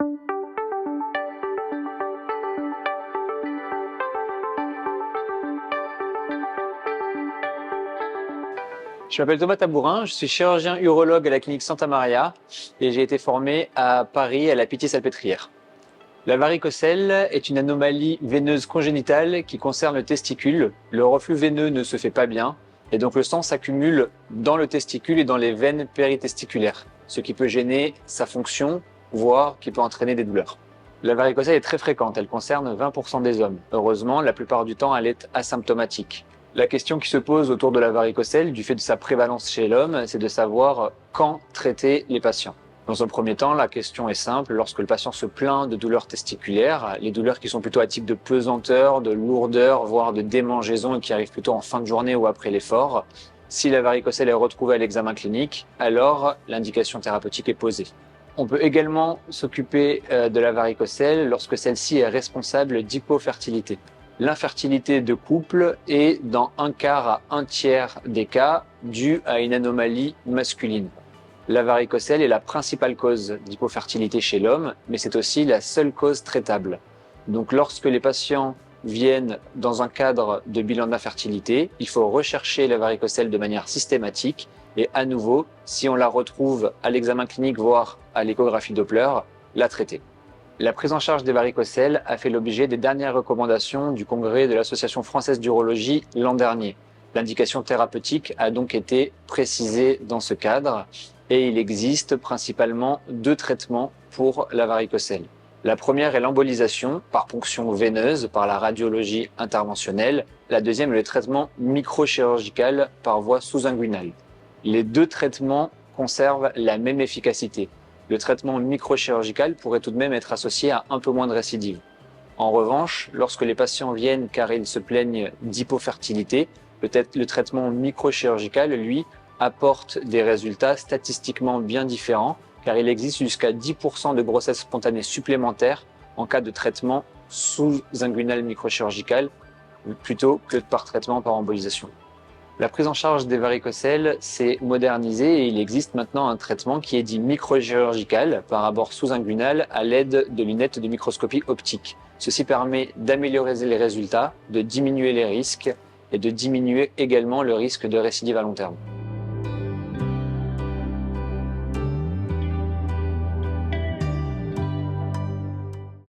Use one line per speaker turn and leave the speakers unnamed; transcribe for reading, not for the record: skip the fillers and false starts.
Je m'appelle Thomas Tabourin, je suis chirurgien urologue à la clinique Santa Maria et j'ai été formé à Paris à la Pitié-Salpêtrière. La varicocèle est une anomalie veineuse congénitale qui concerne le testicule. Le reflux veineux ne se fait pas bien et donc le sang s'accumule dans le testicule et dans les veines péritesticulaires, ce qui peut gêner sa fonction, voire qui peut entraîner des douleurs. La varicocèle est très fréquente, elle concerne 20% des hommes. Heureusement, la plupart du temps, elle est asymptomatique. La question qui se pose autour de la varicocèle, du fait de sa prévalence chez l'homme, c'est de savoir quand traiter les patients. Dans un premier temps, la question est simple. Lorsque le patient se plaint de douleurs testiculaires, les douleurs qui sont plutôt à type de pesanteur, de lourdeur, voire de démangeaison et qui arrivent plutôt en fin de journée ou après l'effort, si la varicocèle est retrouvée à l'examen clinique, alors l'indication thérapeutique est posée. On peut également s'occuper de la varicocèle lorsque celle-ci est responsable d'hypofertilité. L'infertilité de couple est dans 1/4 à 1/3 des cas due à une anomalie masculine. La varicocèle est la principale cause d'hypofertilité chez l'homme, mais c'est aussi la seule cause traitable. Donc lorsque les patients viennent dans un cadre de bilan d'infertilité, il faut rechercher la varicocèle de manière systématique et à nouveau, si on la retrouve à l'examen clinique, voire à l'échographie Doppler, la traiter. La prise en charge des varicocèles a fait l'objet des dernières recommandations du congrès de l'Association française d'urologie l'an dernier. L'indication thérapeutique a donc été précisée dans ce cadre et il existe principalement 2 traitements pour la varicocèle. La première est l'embolisation par ponction veineuse par la radiologie interventionnelle. La deuxième est le traitement microchirurgical par voie sous-inguinale. Les 2 traitements conservent la même efficacité. Le traitement microchirurgical pourrait tout de même être associé à un peu moins de récidive. En revanche, lorsque les patients viennent car ils se plaignent d'hypofertilité, peut-être le traitement microchirurgical, lui, apporte des résultats statistiquement bien différents car il existe jusqu'à 10% de grossesse spontanée supplémentaire en cas de traitement sous-inguinal microchirurgical plutôt que par traitement par embolisation. La prise en charge des varicocèles s'est modernisée et il existe maintenant un traitement qui est dit microchirurgical par abord sous-inguinal à l'aide de lunettes de microscopie optique. Ceci permet d'améliorer les résultats, de diminuer les risques et de diminuer également le risque de récidive à long terme.